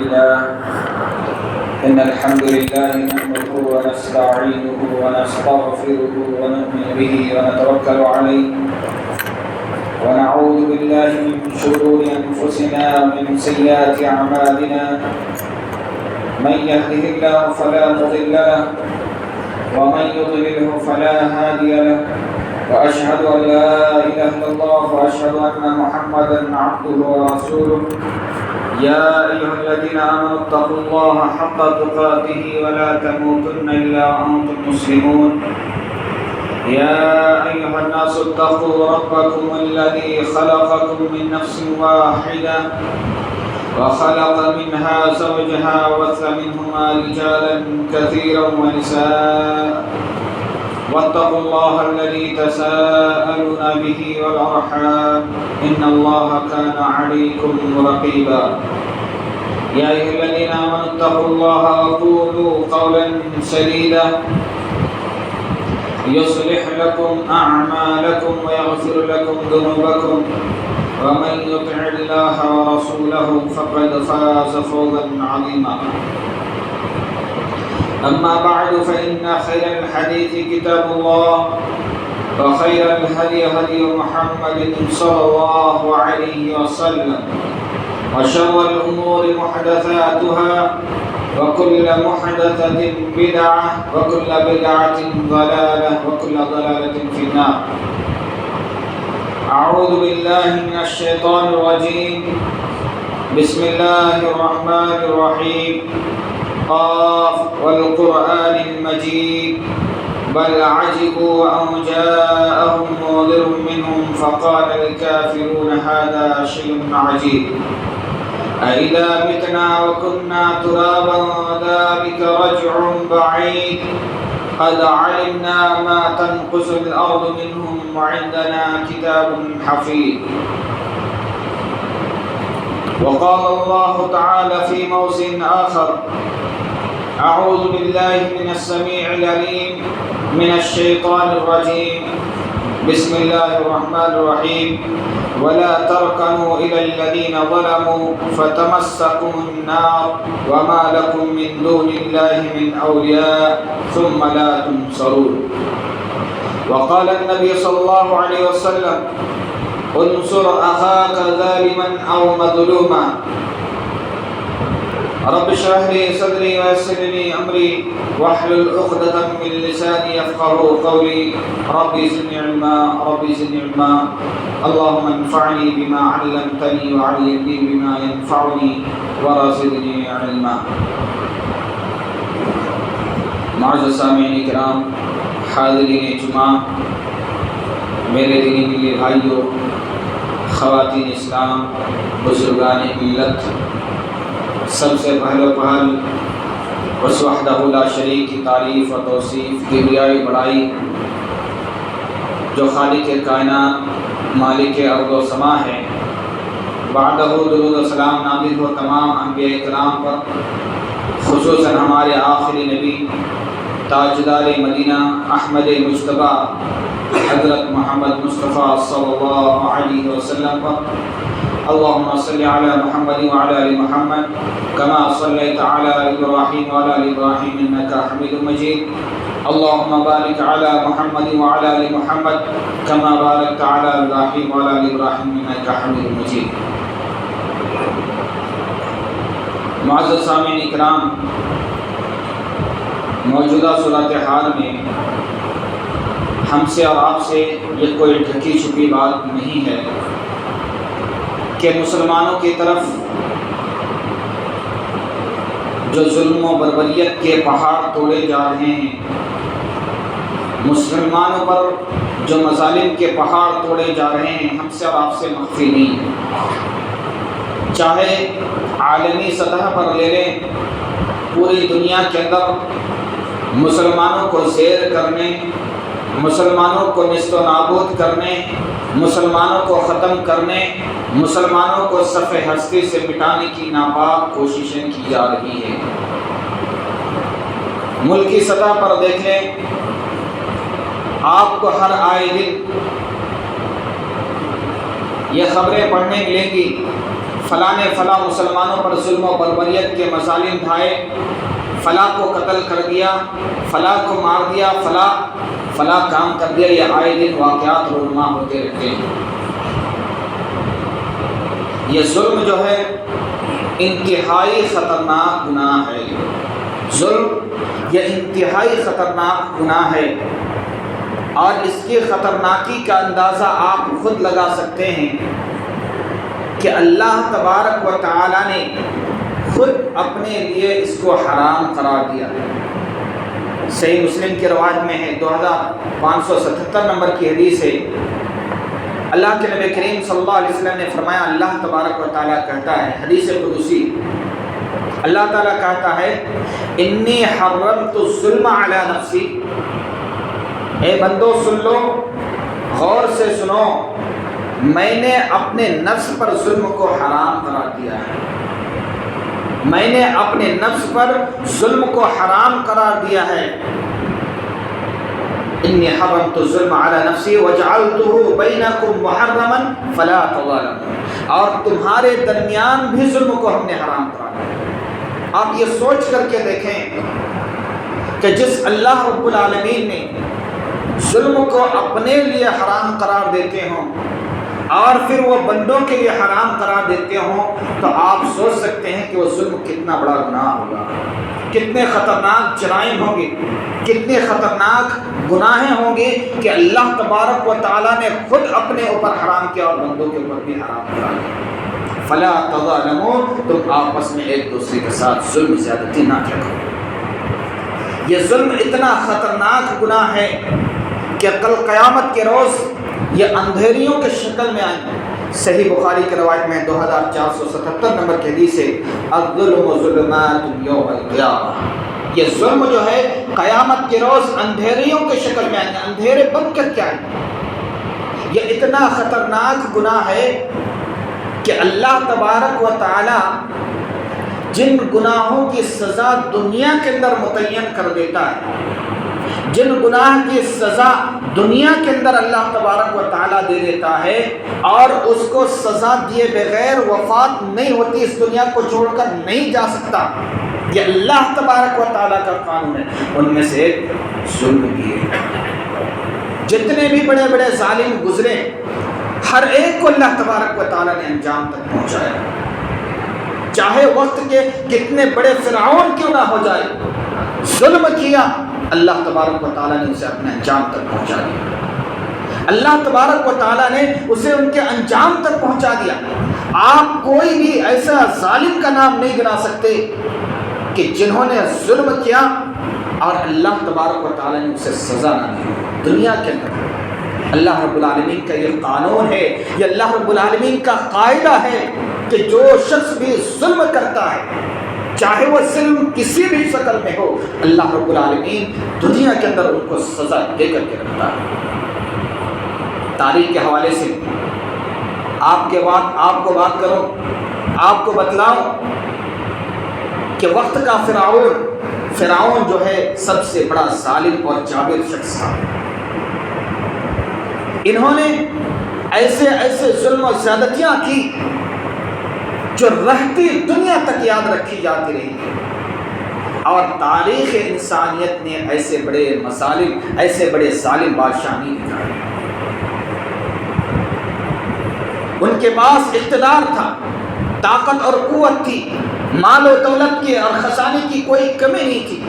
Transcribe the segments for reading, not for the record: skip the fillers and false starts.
لله إن الحمد لله نحمده ونستعينه ونستغفره ونؤمن به ونتوكل عليه ونعوذ بالله من شرور أنفسنا ومن سيئات أعمالنا من يهده الله فلا مضل له ومن يضلله فلا هادي له وأشهد أن لا إله إلا الله وأشهد أن محمدا عبده ورسوله يا أيها الذين آمنوا اتقوا الله حق تقاته ولا تموتن إلا وأنتم مسلمون يا أيها الناس اتقوا ربكم الذي خلقكم من نفس واحدة وخلق منها زوجها وبث منهما رجالا كثيرا ونساء واتقوا الله الذي تساءلون به والأرحام إن الله كان عليكم رقيبا يا أيها الذين آمنوا اتقوا الله وقولوا قولا سديدا يصلح لكم أعمالكم ويغفر لكم ذنوبكم ومن يطع الله ورسوله فقد فاز فوزا عظيما أما بعد فإن خير الحديث كتاب الله وخير الهدي هدي محمد صلى الله عليه وسلم وشر الأمور محدثاتها وكل محدثة بدعة وكل بدعة ضلالة وكل ضلالة في النار. أعوذ بالله من الشيطان الرجيم. بسم الله الرحمن الرحيم. قاف والقرآن المجيد بل عجبوا أن جاءهم منذر منهم فقال الكافرون هذا شيء عجيب أإذا متنا وكنا ترابا ذلك رجع بعيد قد علمنا ما تنقص الأرض منهم وعندنا كتاب حفيظ. وقال الله تعالى في موضع آخر أعوذ بالله من السميع العليم من الشيطان الرجيم بسم الله الرحمن الرحيم ولا تركنوا إلى الذين ظلموا فتمسكم النار وما لكم من دون الله من أولياء ثم لا تنصرون. وقال النبي صلى الله عليه وسلم انصر أخاك ظالما أو مظلوما. رب اشرح لي صدري ويسر لي امري واحلل عقدة من لساني يفقهوا قولي ربي زدني علما ربي زدني علما اللهم انفعني بما علمتني وعلمني بما ينفعني ورزقني علما. معزز سامعین کرام، حاضرین جمعہ، میرے دینی ملی بھائیوں، خواتین اسلام، بزرگان ملت، سب سے پہلے پہل اس وحدہ لا شریک کی تعریف و توصیف، کبریائی بڑائی جو خالق کائنات مالک ارض و سما ہے، بعدہ درود و سلام نازل ہو تمام انبیاء کرام پر، خصوصاً ہمارے آخری نبی تاجدار مدینہ احمد مجتبیٰ حضرت محمد مصطفیٰ صلی اللہ علیہ وسلم پر. اللهم صل على محمد وعلى آل محمد كما صليت على إبراهيم وعلى آل إبراهيم إنك حميد مجيد. اللهم بارك على محمد وعلى آل محمد كما باركت على إبراهيم وعلى آل إبراهيم إنك حميد مجيد. معزز سامعین اکرام، موجودہ صورتحال میں ہم سے اور آپ سے یہ کوئی ڈھکی چھپی بات نہیں ہے کہ مسلمانوں کی طرف جو ظلم و بربریت کے پہاڑ توڑے جا رہے ہیں، مسلمانوں پر جو مظالم کے پہاڑ توڑے جا رہے ہیں، ہم سے اور آپ سے مخفی نہیں. چاہے عالمی سطح پر لے لیں، پوری دنیا کے اندر مسلمانوں کو زیر کرنے، مسلمانوں کو نیست و نابود کرنے، مسلمانوں کو ختم کرنے، مسلمانوں کو صف ہستی سے مٹانے کی ناپاک کوششیں کی جا رہی ہیں. ملکی سطح پر دیکھ لیں، آپ کو ہر آئے دن یہ خبریں پڑھنے ملیں گی فلاں نے فلاں مسلمانوں پر ظلم و بربریت کے مظالم ڈھائے، فلاں کو قتل کر دیا، فلاں کو مار دیا، فلاں کام کر دیا، یہ آئے دن واقعات رونما ہوتے رہتے ہیں۔ یہ ظلم جو ہے انتہائی خطرناک گناہ ہے، ظلم یہ انتہائی خطرناک گناہ ہے، اور اس کی خطرناکی کا اندازہ آپ خود لگا سکتے ہیں کہ اللہ تبارک و تعالی نے خود اپنے لیے اس کو حرام قرار دیا۔ صحیح مسلم کی روایت میں ہے، 2577 نمبر کی حدیث ہے، اللہ کے نبی کریم صلی اللہ علیہ وسلم نے فرمایا، اللہ تبارک و تعالیٰ کہتا ہے، حدیث قدسی، اللہ تعالیٰ کہتا ہے، انی حرمت الظلم علی نفسی، اے بندو سن لو، غور سے سنو، میں نے اپنے نفس پر ظلم کو حرام قرار دیا ہے، میں نے اپنے نفس پر ظلم کو حرام قرار دیا ہے۔ انی حرمت الظلم علی نفسی وجعلتہ بینکم محرما فلا تظالموا، اور تمہارے درمیان بھی ظلم کو ہم نے حرام قرار دیا۔ آپ یہ سوچ کر کے دیکھیں کہ جس اللہ رب العالمین نے ظلم کو اپنے لیے حرام قرار دیتے ہوں اور پھر وہ بندوں کے لیے حرام قرار دیتے ہوں، تو آپ سوچ سکتے ہیں کہ وہ ظلم کتنا بڑا گناہ ہوگا، کتنے خطرناک جرائم ہوں گے، کتنے خطرناک گناہیں ہوں گے کہ اللہ تبارک و تعالیٰ نے خود اپنے اوپر حرام کیا اور بندوں کے اوپر بھی حرام قرار دیا۔ فلا تظالموا، تم آپس میں ایک دوسرے کے ساتھ ظلم زیادتی نہ کیا کرو۔ یہ ظلم اتنا خطرناک گناہ ہے کہ کل قیامت کے روز یہ اندھیریوں کے شکل میں آئیں گے۔ صحیح بخاری کی روایت میں 2477 نمبر کی حدیث ہے، الظلم ظلمات یوم القیامہ، یہ ظلم جو ہے قیامت کے روز اندھیریوں کے شکل میں آئیں گے، اندھیرے بن کر کے آئیں گے۔ یہ اتنا خطرناک گناہ ہے کہ اللہ تبارک و تعالی جن گناہوں کی سزا دنیا کے اندر متعین کر دیتا ہے، جن گناہ کی سزا دنیا کے اندر اللہ تبارک و تعالیٰ دے دیتا ہے اور اس کو سزا دیے بغیر وفات نہیں ہوتی، اس دنیا کو چھوڑ کر نہیں جا سکتا، یہ اللہ تبارک و تعالیٰ کا قانون ہے، ان میں سے ایک ظلم بھی ہے۔ جتنے بھی بڑے بڑے ظالم گزرے، ہر ایک کو اللہ تبارک و تعالیٰ نے انجام تک پہنچایا، چاہے وقت کے کتنے بڑے فرعون کیوں نہ ہو جائے، ظلم کیا، اللہ تبارک و تعالیٰ نے اسے اپنے انجام تک پہنچا دیا، اللہ تبارک و تعالیٰ نے اسے ان کے انجام تک پہنچا دیا۔ آپ کوئی بھی ایسا ظالم کا نام نہیں گنا سکتے کہ جنہوں نے ظلم کیا اور اللہ تبارک و تعالیٰ نے اسے سزا نہ دی دنیا کے اندر۔ اللہ رب العالمین کا یہ قانون ہے، یہ اللہ رب العالمین کا قاعدہ ہے کہ جو شخص بھی ظلم کرتا ہے، چاہے وہ ظلم کسی بھی شکل میں ہو، اللہ رب العالمین دنیا کے اندر ان کو سزا دے کر کے رکھتا ہے۔ تاریخ کے حوالے سے آپ کو بات کروں، آپ کو بتلاؤں کہ وقت کا فرعون جو ہے سب سے بڑا ظالم اور جابر شخص تھا۔ انہوں نے ایسے ظلم و زیادتیاں کی جو رہتی دنیا تک یاد رکھی جاتی رہی، اور تاریخ انسانیت نے ایسے بڑے مظالم، ایسے بڑے ظالم بادشاہ نہیں دکھائے۔ ان کے پاس اقتدار تھا، طاقت اور قوت تھی، مال و دولت کی اور خزانے کی کوئی کمی نہیں تھی،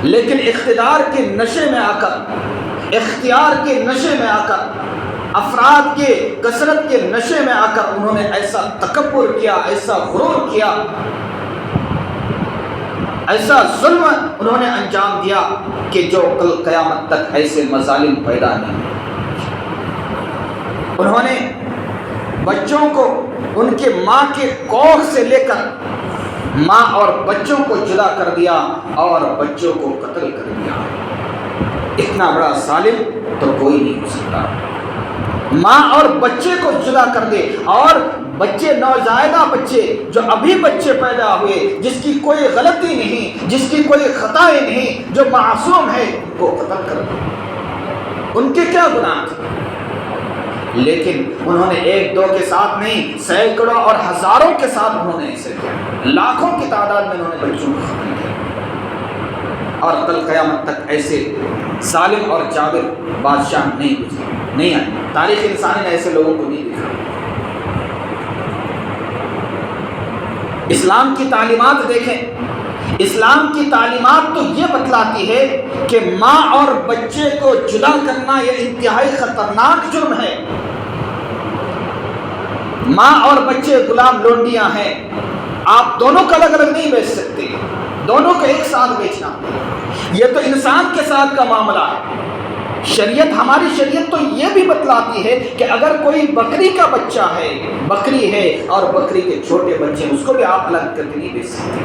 لیکن اقتدار کے نشے میں آ کر، اختیار کے نشے میں آ کر، افراد کے کثرت کے نشے میں آ کر انہوں نے ایسا تکبر کیا، ایسا غرور کیا، ایسا ظلم انہوں نے انجام دیا کہ جو کل قیامت تک ایسے مظالم پیدا نہیں۔ انہوں نے بچوں کو ان کے ماں کے کوکھ سے لے کر ماں اور بچوں کو جدا کر دیا اور بچوں کو قتل کر دیا۔ اتنا بڑا ظالم تو کوئی نہیں ہو سکتا۔ ماں اور بچے کو جدا کر دے، اور بچے، نوزائیدہ بچے جو ابھی بچے پیدا ہوئے، جس کی کوئی غلطی نہیں، جس کی کوئی خطائیں نہیں، جو معصوم ہے، ان کو قتل کر دے۔ ان کے کیا گناہ تھے؟ لیکن انہوں نے ایک دو کے ساتھ نہیں، سینکڑوں اور ہزاروں کے ساتھ انہوں نے ایسے کیا، لاکھوں کی تعداد میں انہوں نے بچوں کو ختم کیا، اور کل قیامت تک ایسے ظالم اور جابر بادشاہ نہیں آئے، تاریخ انسانی نے ایسے لوگوں کو نہیں دیکھا۔ اسلام کی تعلیمات دیکھیں، اسلام کی تعلیمات تو یہ بتلاتی ہے کہ ماں اور بچے کو جدا کرنا یہ انتہائی خطرناک جرم ہے۔ ماں اور بچے غلام لونڈیاں ہیں، آپ دونوں کو الگ الگ نہیں بیچ سکتے، دونوں کو ایک ساتھ بیچنا، یہ تو انسان کے ساتھ کا معاملہ ہے۔ شریعت، ہماری شریعت تو یہ بھی بتلاتی ہے کہ اگر کوئی بکری کا بچہ ہے، بکری ہے اور بکری کے چھوٹے بچے ہیں، اس کو بھی آپ الگ کر کے نہیں بیچ سکتے،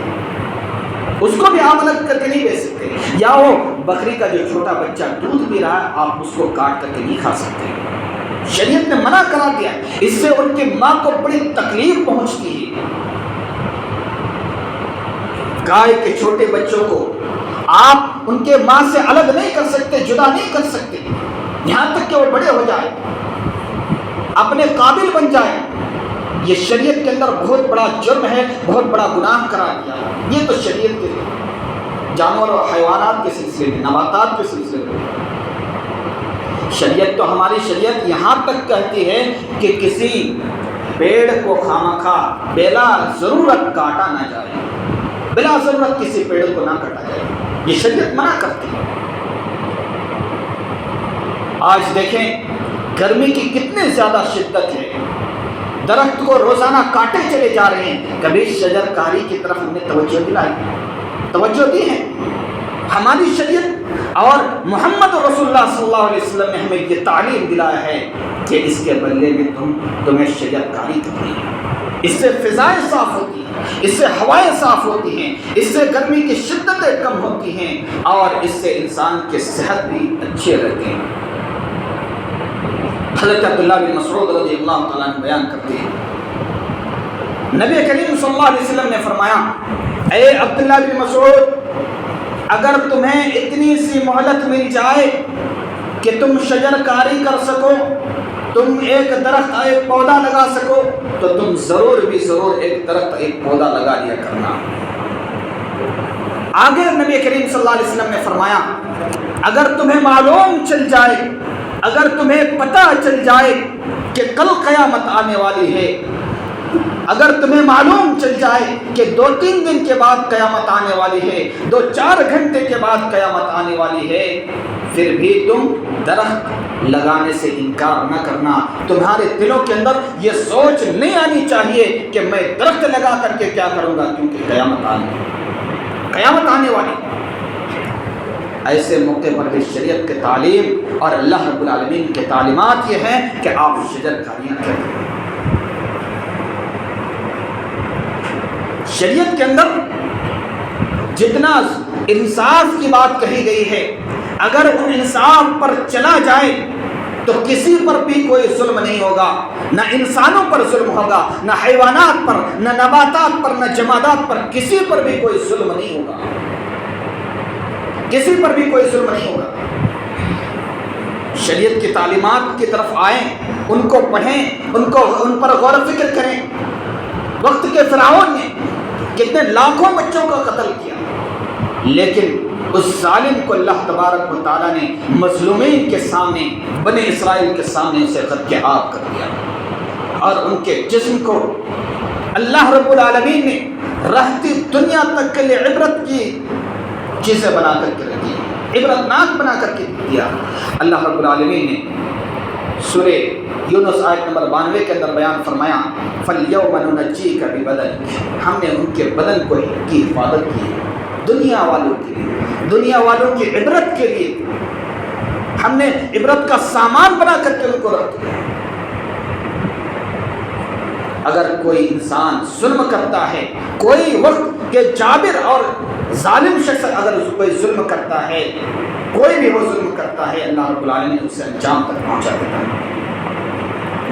اس کو بھی آپ الگ کر کے نہیں بیچ سکتے۔ یا وہ بکری کا جو چھوٹا بچہ دودھ پی رہا ہے، آپ اس کو کاٹ کر کے نہیں کھا سکتے، شریعت نے منع کرا دیا، اس سے ان کی ماں کو بڑی تکلیف پہنچتی ہے۔ گائے کے چھوٹے بچوں کو آپ ان کے ماں سے الگ نہیں کر سکتے، جدا نہیں کر سکتے، یہاں تک کہ وہ بڑے ہو جائیں، اپنے قابل بن جائیں۔ یہ شریعت کے اندر بہت بڑا جرم ہے، بہت بڑا گناہ قرار دیا۔ یہ تو شریعت کے جانور اور حیوانات کے سلسلے میں، نباتات کے سلسلے میں، شریعت تو ہماری شریعت یہاں تک کہتی ہے کہ کسی پیڑ کو خواہ بلا ضرورت کاٹا نہ جائے، بلا ضرورت کسی پیڑ کو نہ کاٹا جائے، یہ شریعت منع کرتی ہے۔ آج دیکھیں گرمی کی کتنی زیادہ شدت ہے، درخت کو روزانہ کاٹے چلے جا رہے ہیں، کبھی شجر کاری کی طرف ہم نے توجہ دلائی، توجہ دی ہے؟ ہماری شریعت اور محمد رسول اللہ صلی اللہ علیہ وسلم نے ہمیں یہ تعلیم دلایا ہے کہ اس کے بدلے میں تمہیں شجر کاری کرنی ہے، اس سے فضائیں صاف ہوتی ہیں، اس سے ہوائیں صاف ہوتی ہیں، اس سے گرمی کی شدتیں کم ہوتی ہیں، اور اس سے انسان کی صحت بھی اچھے رہتے ہیں۔ حضرت عبداللہ بن مسعود رضی اللہ تعالیٰ عنہ بیان کرتے ہیں، نبی کریم صلی اللہ علیہ وسلم نے فرمایا، اے عبداللہ بن مسعود، اگر تمہیں اتنی سی مہلت مل جائے کہ تم شجر کاری کر سکو، تم ایک درخت ایک پودا لگا سکو، تو تم ضرور بھی ضرور ایک درخت ایک پودا لگا لیا کرنا۔ آگے نبی کریم صلی اللہ علیہ وسلم نے فرمایا، اگر تمہیں معلوم چل جائے، اگر تمہیں پتہ چل جائے کہ کل قیامت آنے والی ہے، اگر تمہیں معلوم چل جائے کہ 2-3 دن کے بعد قیامت آنے والی ہے، 2-4 گھنٹے کے بعد قیامت آنے والی ہے، پھر بھی تم درخت لگانے سے انکار نہ کرنا۔ تمہارے دلوں کے اندر یہ سوچ نہیں آنی چاہیے کہ میں درخت لگا کر کے کیا کروں گا، کیونکہ قیامت آنے والی۔ ایسے موقع پر بھی شریعت کے تعلیم اور اللہ رب العالمین کے تعلیمات یہ ہیں کہ آپ شجر کاریاں کریں۔ شریعت کے اندر جتنا انصاف کی بات کہی گئی ہے، اگر ان انصاف پر چلا جائے تو کسی پر بھی کوئی ظلم نہیں ہوگا، نہ انسانوں پر ظلم ہوگا، نہ حیوانات پر، نہ نباتات پر، نہ جمادات پر، کسی پر بھی کوئی ظلم نہیں ہوگا، کسی پر بھی کوئی ظلم نہیں ہوگا۔ شریعت کی تعلیمات کی طرف آئیں، ان کو پڑھیں، ان پر غور و فکر کریں۔ وقت کے فرعون نے کتنے لاکھوں بچوں کا قتل کیا، لیکن اس ظالم کو اللہ تبارک و تعالیٰ نے مظلومین کے سامنے، بنی اسرائیل کے سامنے اسے خط آب کر دیا، اور ان کے جسم کو اللہ رب العالمین نے رہتی دنیا تک کے لیے عبرت کی چیزیں بنا کر کے رکھی، عبرتناک بنا کر کے دیا۔ اللہ رب العالمین نے سورہ یونس آیت نمبر 92 کے اندر بیان فرمایا، فَالْيَوْمَ نُنَجِّيكَ بِبَدَنِكَ، ہم نے ان کے بدن کی حفاظت کی، دنیا والوں کے لیے، دنیا والوں کی عبرت کے لیے ہم نے عبرت کا سامان بنا کر کے ان کو رکھ دیا۔ اگر کوئی انسان ظلم کرتا ہے، کوئی وقت کے جابر اور ظالم شخص اگر کوئی ظلم کرتا ہے، کوئی بھی وہ ظلم کرتا ہے، اللہ رب العالمین اسے انجام تک پہنچا دیتا ہے۔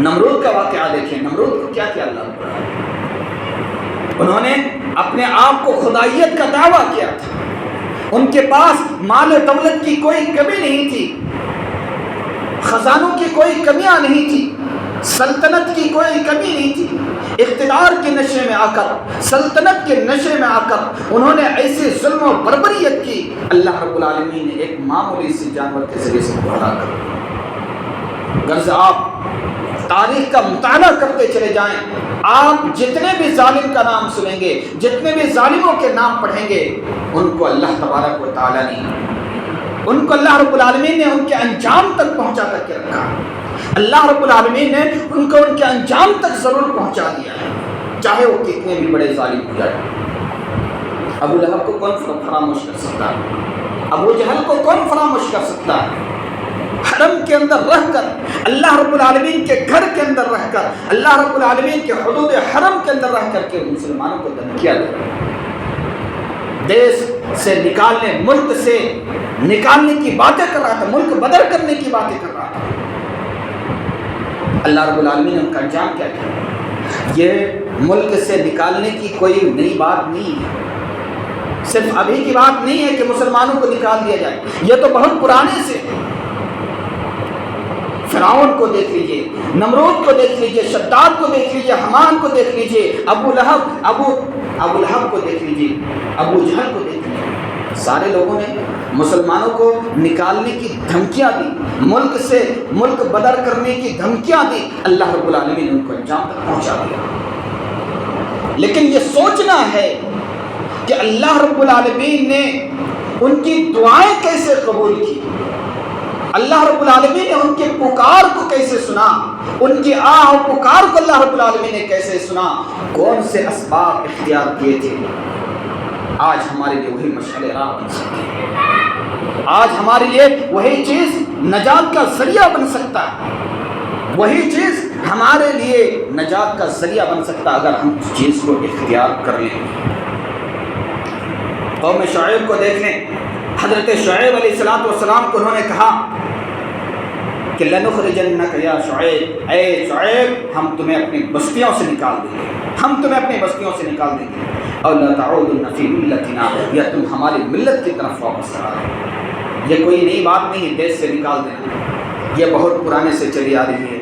نمرود کا واقعہ دیکھیں، نمرود کو کیا کیا اللہ رب العالمین، انہوں نے اپنے آپ کو خدائیت کا دعویٰ کیا تھا، ان کے پاس مال و دولت کی کوئی کمی نہیں تھی، خزانوں کی کوئی کمیاں نہیں تھی، سلطنت کی کوئی کمی نہیں تھی، اقتدار کے نشے میں آ کر، سلطنت کے نشے میں آ کر انہوں نے ایسے ظلم و بربریت کی، اللہ رب العالمین نے ایک معمولی سے جانور کے ذریعے سے بڑھا کر۔ غرض آپ تاریخ کا مطالعہ کرتے چلے جائیں، آپ جتنے بھی ظالم کا نام سنیں گے، جتنے بھی ظالموں کے نام پڑھیں گے، ان کو اللہ تبارک و تعالیٰ نے، ان کو اللہ رب العالمین نے ان کے انجام تک پہنچا کر کے رکھا۔ اللہ رب العالمین نے ان کو ان کے انجام تک ضرور پہنچا دیا ہے، چاہے وہ کتنے بھی بڑے ظالم ہو جائے۔ ابو لہب کو کون فراموش کر سکتا ہے؟ ابو جہل کو کون فراموش کر سکتا ہے؟ حرم کے اندر رہ کر، اللہ رب العالمین کے گھر کے اندر رہ کر، اللہ رب العالمین کے حدود حرم کے اندر رہ کر کے مسلمانوں کو دھمکیاں دے رہا ہے، دیش سے نکالنے، ملک سے نکالنے کی باتیں کر رہا تھا، ملک بدر کرنے کی باتیں کر رہا تھا۔ اللہ رب العالمین نے ان کا انجام کیا کیا؟ یہ ملک سے نکالنے کی کوئی نئی بات نہیں ہے، صرف ابھی کی بات نہیں ہے کہ مسلمانوں کو نکال دیا جائے، یہ تو بہت پرانے سے۔ فرعون کو دیکھ لیجئے، نمرود کو دیکھ لیجئے، شداد کو دیکھ لیجئے، حمان کو دیکھ لیجئے، ابو لہب کو دیکھ لیجئے، ابو جہل کو دیکھ لیجئے، سارے لوگوں نے مسلمانوں کو نکالنے کی دھمکیاں دی، ملک سے ملک بدر کرنے کی دھمکیاں دی، اللہ رب العالمین نے ان کو انجام تک پہنچا دیا۔ لیکن یہ سوچنا ہے کہ اللہ رب العالمین نے ان کی دعائیں کیسے قبول کی، اللہ رب العالمین نے ان کے پکار کو کیسے سنا، ان کی آہ و پکار کو اللہ رب العالمین نے کیسے سنا، کون سے اسباب اختیار کیے تھے۔ آج ہمارے لیے وہی مشعل راہ بن سکتی ہے، آج ہمارے لیے وہی چیز نجات کا ذریعہ بن سکتا ہے، وہی چیز ہمارے لیے نجات کا ذریعہ بن سکتا ہے اگر ہم اس چیز کو اختیار کر لیں۔ قوم شعیب کو دیکھ لیں، حضرت شعیب علیہ السلام کو انہوں نے کہا کہ لَنُخْرِجَنَّكَ يَا شعیب، اے شعیب ہم تمہیں اپنی بستیوں سے نکال دیں گے، ہم تمہیں اپنی بستیوں سے نکال دیں گے، اور لَا تَعُودُنَّ فِي مِلَّتِنَا، یا تم ہماری ملت کی طرف واپس آ رہے۔ یہ کوئی نئی بات نہیں ہے دیش سے نکال دینا، یہ بہت پرانے سے چلی آ رہی ہے۔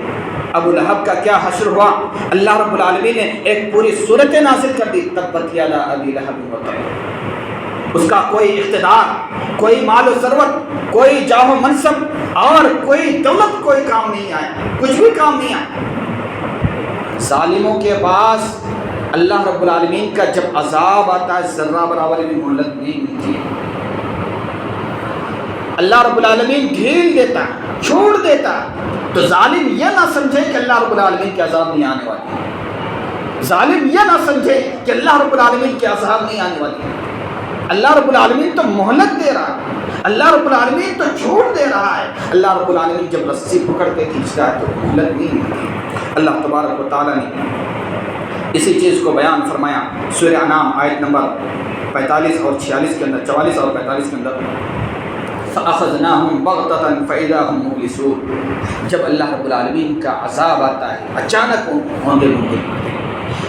ابو لہب کا کیا حشر ہوا، اللہ رب العالمین نے ایک پوری صورت نازل کر دی، تبت یدا ابی لہب وتب۔ اس کا کوئی اقتدار، کوئی مال و ثروت، کوئی جاہ و منصب اور کوئی دولت کوئی کام نہیں آیا، کچھ بھی کام نہیں آیا۔ ظالموں کے پاس اللہ رب العالمین کا جب عذاب آتا ہے ذرہ برابر بھی مہلت نہیں ملتی ہے، اللہ رب العالمین ڈھیل دیتا ہے، چھوڑ دیتا ہے، تو ظالم یہ نہ سمجھے کہ اللہ رب العالمین کے عذاب نہیں آنے والی، ظالم یہ نہ سمجھے کہ اللہ رب العالمین کے عذاب نہیں آنے والی۔ اللہ رب العالمین تو مہلت دے رہا ہے، اللہ رب العالمین تو چھوٹ دے رہا ہے، اللہ رب العالمین جب رسی پکڑ کے کھینچتا ہے تو مہلت نہیں ملتی۔ اللہ تبارک و تعالیٰ نے اسی چیز کو بیان فرمایا سورہ انعام آیت نمبر 45 اور 46 کے اندر، 44 اور 45 کے اندر، فَأَخَذْنَاهُمْ بَغْتَةً فَإِذَا هُمْ مُبْلِسُونَ۔ جب اللہ رب العالمین کا عذاب آتا ہے اچانک ہوندے ہوندے،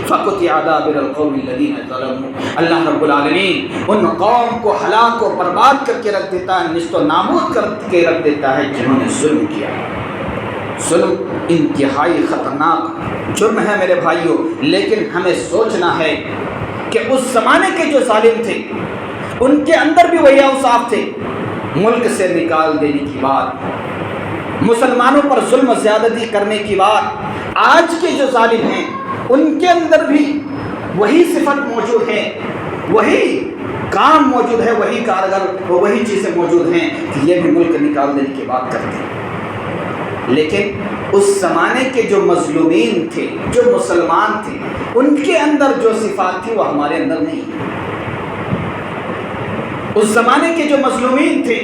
فَقُطِعَ دَابِرَ الْقَوْمِ الَّذِينَ ظَلَمُوا، اللہ رب العالمین ان قوم کو ہلاک و برباد کر کے رکھ دیتا ہے، نیست و نابود کر کے رکھ دیتا ہے جنہوں نے ظلم کیا۔ ظلم انتہائی خطرناک جرم ہے میرے بھائیوں، لیکن ہمیں سوچنا ہے کہ اس زمانے کے جو ظالم تھے ان کے اندر بھی وہی اوصاف تھے، ملک سے نکال دینے کی بات، مسلمانوں پر ظلم و زیادتی کرنے کی بات، آج کے جو ظالم ہیں ان کے اندر بھی وہی صفت موجود ہے، وہی کام موجود ہے، وہی کارگر، وہی چیزیں موجود ہیں کہ یہ بھی ملک نکال دینے کی بات کرتے ہیں۔ لیکن اس زمانے کے جو مظلومین تھے، جو مسلمان تھے، ان کے اندر جو صفات تھی وہ ہمارے اندر نہیں۔ اس زمانے کے جو مظلومین تھے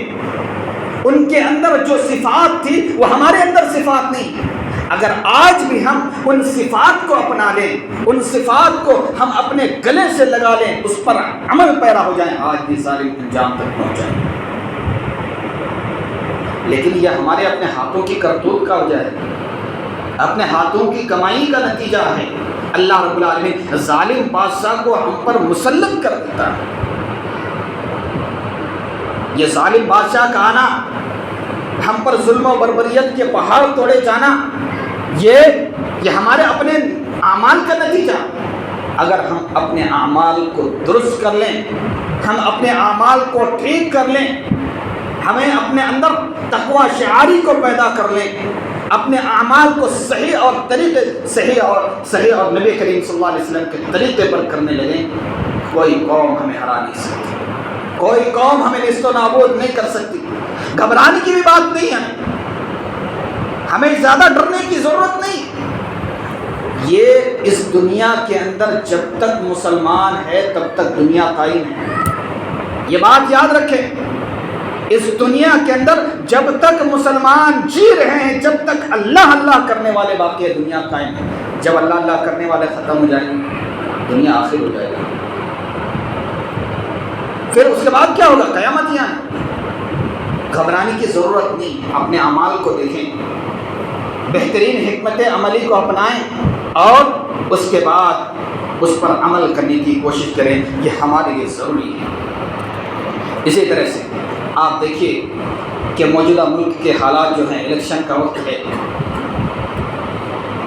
ان کے اندر جو صفات تھی وہ ہمارے اندر صفات نہیں۔ اگر آج بھی ہم ان صفات کو اپنا لیں، ان صفات کو ہم اپنے گلے سے لگا لیں، اس پر عمل پیرا ہو جائیں، آج بھی ظالم انجام تک پہنچ جائیں۔ لیکن یہ ہمارے اپنے ہاتھوں کی کرتوت کا وجہ ہے، اپنے ہاتھوں کی کمائی کا نتیجہ ہے۔ اللہ رب العالمین ظالم بادشاہ کو ہم پر مسلط کر دیتا ہے۔ یہ ظالم بادشاہ کا آنا، ہم پر ظلم و بربریت کے پہاڑ توڑے جانا، یہ یہ ہمارے اپنے اعمال کا نتیجہ۔ اگر ہم اپنے اعمال کو درست کر لیں، ہم اپنے اعمال کو ٹھیک کر لیں، ہمیں اپنے اندر تقوی شعاری کو پیدا کر لیں، اپنے اعمال کو صحیح اور نبی کریم صلی اللہ علیہ وسلم کے طریقے پر کرنے لگیں، کوئی قوم ہمیں ہرا نہیں سکتی، کوئی قوم ہمیں نیست و نابود نہیں کر سکتی۔ گھبرانے کی بھی بات نہیں ہے، ہمیں زیادہ ڈرنے کی ضرورت نہیں۔ یہ اس دنیا کے اندر جب تک مسلمان ہے تب تک دنیا قائم ہے، یہ بات یاد رکھیں۔ اس دنیا کے اندر جب تک مسلمان جی رہے ہیں، جب تک اللہ اللہ کرنے والے باقی ہے، دنیا قائم ہے۔ جب اللہ اللہ کرنے والے ختم ہو جائیں گے، دنیا آخر ہو جائے گی، پھر اس کے بعد کیا ہوگا؟ قیامت ہی آنا۔ گھبرانے کی ضرورت نہیں، اپنے اعمال کو دیکھیں، بہترین حکمت عملی کو اپنائیں اور اس کے بعد اس پر عمل کرنے کی کوشش کریں، یہ ہمارے لیے ضروری ہے۔ اسی طرح سے آپ دیکھیے کہ موجودہ ملک کے حالات جو ہیں، الیکشن کا وقت ہے،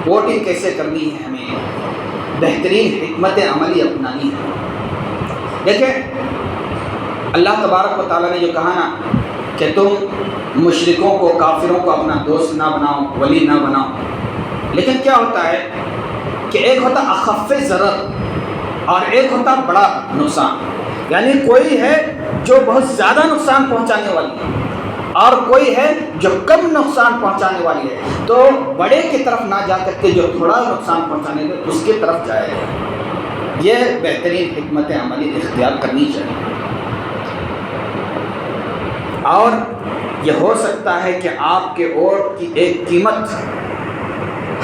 ووٹنگ کیسے کرنی ہے، ہمیں بہترین حکمت عملی اپنانی ہے۔ دیکھیں اللہ تبارک و تعالیٰ نے جو کہا نا کہ تم مشرکوں کو، کافروں کو اپنا دوست نہ بناؤ، ولی نہ بناؤ، لیکن کیا ہوتا ہے کہ ایک ہوتا اخف ضرر اور ایک ہوتا بڑا نقصان، یعنی کوئی ہے جو بہت زیادہ نقصان پہنچانے والی ہے اور کوئی ہے جو کم نقصان پہنچانے والی ہے، تو بڑے کی طرف نہ جا کر کے جو تھوڑا نقصان پہنچانے دے اس کی طرف جائے گا۔ یہ بہترین حکمت عملی اختیار کرنی چاہیے، اور یہ ہو سکتا ہے کہ آپ کے ووٹ کی ایک قیمت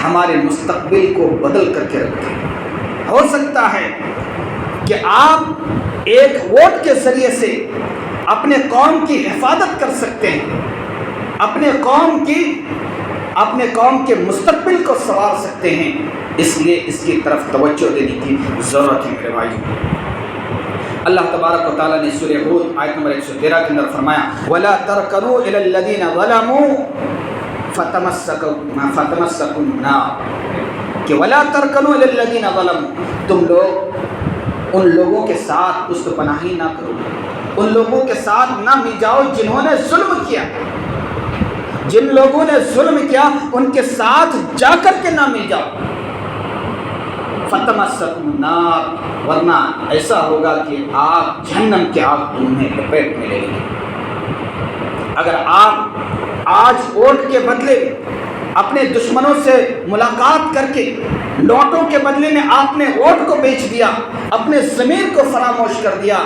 ہمارے مستقبل کو بدل کر کے رکھے۔ ہو سکتا ہے کہ آپ ایک ووٹ کے ذریعے سے اپنے قوم کی حفاظت کر سکتے ہیں، اپنے قوم کے مستقبل کو سنوار سکتے ہیں، اس لیے اس کی طرف توجہ دینے کی ضرورت ہے میرے بھائیو۔ اللہ تبارک و تعالیٰ نے سورہ ہود آیت نمبر 113 کے اندر فرمایا وَلَا تَرْكَنُوا إِلَى الَّذِينَ ظَلَمُوا فَتَمَسَّكُمُ النَّارُ، کہ وَلَا تَرْكَنُوا إِلَى الَّذِينَ ظَلَمُوا، تم لوگ ان لوگوں کے ساتھ پشت پناہی نہ کرو، ان لوگوں کے ساتھ نہ مل جاؤ جنہوں نے ظلم کیا، جن لوگوں نے ظلم کیا ان کے ساتھ جا کر کے نہ مل جاؤ۔ فتمسکم النار، ورنہ ایسا ہوگا کہ آگ، جہنم کی آگ تمہیں لپیٹ میں لے گی۔ اگر آپ آج ووٹ کے بدلے اپنے دشمنوں سے ملاقات کر کے نوٹوں کے بدلے میں آپ نے ووٹ کو بیچ دیا، اپنے ضمیر کو فراموش کر دیا،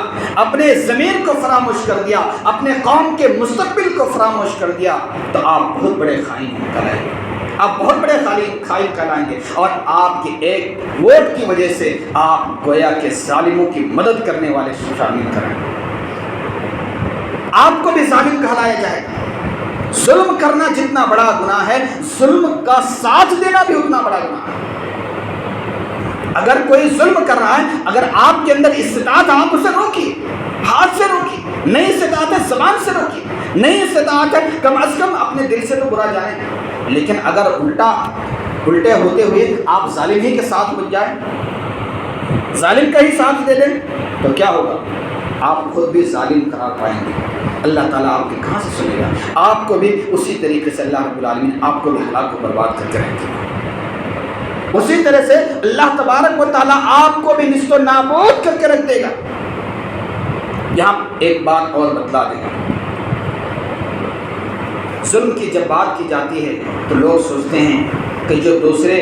اپنے ضمیر کو فراموش کر دیا، اپنے قوم کے مستقبل کو فراموش کر دیا، تو آپ بہت بڑے خائن کہلائیں گے، آپ بہت بڑے خائن کہلائیں گے، اور آپ کے ایک ووٹ کی وجہ سے آپ گویا کے ظالموں کی مدد کرنے والے شامل کریں گے، آپ کو بھی ظالم کہلایا جائے گا۔ ظلم کرنا جتنا بڑا گناہ ہے، ظلم کا ساتھ دینا بھی اتنا بڑا گناہ ہے۔ اگر کوئی ظلم کر رہا ہے، اگر آپ کے اندر استطاعت، آپ اسے روکیے، ہاتھ سے روکیے، نہیں استطاعت ہے زبان سے روکیے، نہیں استطاعت ہے کم از کم اپنے دل سے تو برا جائیں، لیکن اگر الٹے ہوتے ہوئے آپ ظالم ہی کے ساتھ مل جائیں، ظالم کا ہی ساتھ دے دیں، تو کیا ہوگا؟ آپ خود بھی ظالم قرار پائیں گے، اللہ تعالیٰ آپ کے کہاں سے سنے گا؟ آپ کو بھی اسی طریقے سے اللہ رب العالمین آپ کو بھی ہلاک و برباد کر کے رہیں گے۔ اسی طرح سے اللہ تبارک و تعالیٰ آپ کو بھی نیست و نابود کر کے رکھ دے گا۔ یہاں ایک بات اور بتلا دیں، ظلم کی جب بات کی جاتی ہے تو لوگ سوچتے ہیں کہ جو دوسرے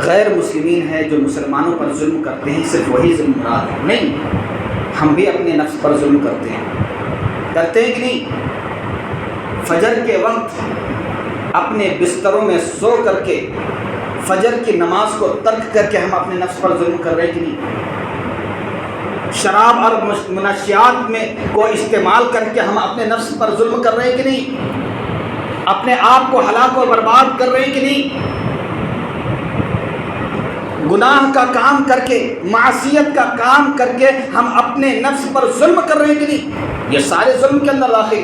غیر مسلمین ہیں، جو مسلمانوں پر ظلم کرتے ہیں، صرف وہی ظلم مراد ہے۔ نہیں، ہم بھی اپنے نفس پر ظلم کرتے ہیں کہ نہیں؟ فجر کے وقت اپنے بستروں میں سو کر کے فجر کی نماز کو ترک کر کے ہم اپنے نفس پر ظلم کر رہے ہیں کہ نہیں؟ شراب اور منشیات میں کو استعمال کر کے ہم اپنے نفس پر ظلم کر رہے ہیں کہ نہیں؟ اپنے آپ کو ہلاک و برباد کر رہے ہیں کہ نہیں؟ گناہ کا کام کر کے، معصیت کا کام کر کے ہم اپنے نفس پر ظلم کر رہے ہیں کہ نہیں؟ یہ سارے ظلم کے اندر داخل۔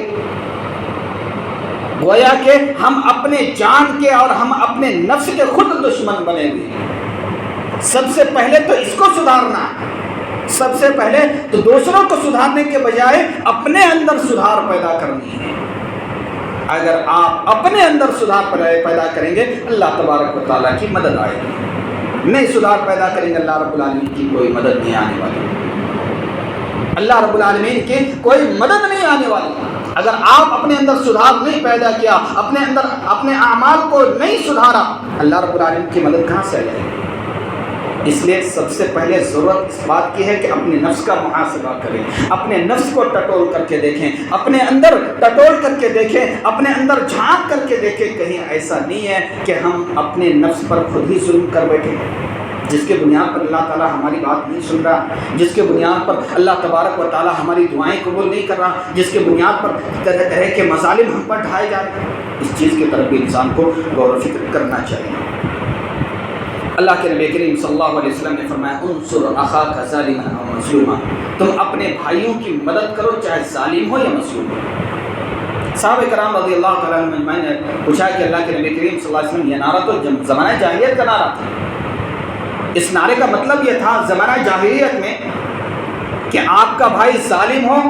گویا کہ ہم اپنے جان کے اور ہم اپنے نفس کے خود دشمن بنے ہوئے۔ سب سے پہلے تو اس کو سدھارنا ہے، سب سے پہلے تو دوسروں کو سدھارنے کے بجائے اپنے اندر سدھار پیدا کرنی ہے۔ اگر آپ اپنے اندر سدھار پیدا کریں گے اللہ تبارک و تعالیٰ کی مدد آئے گی، نہیں سدھار پیدا کریں گے اللہ رب العالمین کی کوئی مدد نہیں آنے والی، اللہ رب العالمین کی کوئی مدد نہیں آنے والی۔ اگر آپ اپنے اندر سدھار نہیں پیدا کیا، اپنے اندر اپنے اعمال کو نہیں سدھارا، اللہ رب العالمین کی مدد کہاں سے آ جائے گی؟ اس لیے سب سے پہلے ضرورت اس بات کی ہے کہ اپنے نفس کا محاسبہ کریں، اپنے نفس کو ٹٹول کر کے دیکھیں، اپنے اندر ٹٹول کر کے دیکھیں، اپنے اندر جھانک کر کے دیکھیں، کہیں ایسا نہیں ہے کہ ہم اپنے نفس پر خود ہی ظلم کر بیٹھے، جس کے بنیاد پر اللہ تعالیٰ ہماری بات نہیں سن رہا، جس کے بنیاد پر اللہ تبارک و تعالیٰ ہماری دعائیں قبول نہیں کر رہا، جس کے بنیاد پر طرح طرح کے مظالم ہم پر ڈھائے جا رہے ہیں۔ اس چیز کی طرف بھی انسان کو غور و فکر کرنا چاہیے۔ اللہ کے نبی کریم صلی اللہ علیہ وسلم نے فرمایا انصر اخاک ظالما او مظلوما، تم اپنے بھائیوں کی مدد کرو چاہے ظالم ہو یا مظلوم ہو۔ صحابہ کرام رضی اللہ تعالیٰ عنہ میں نے پوچھا کہ اللہ کے نبی کریم صلی اللہ علیہ وسلم یہ نعرہ تو زمانہ جاہلیت کا نعرہ تھا، اس نعرے کا مطلب یہ تھا زمانہ جاہلیت میں کہ آپ کا بھائی ظالم ہو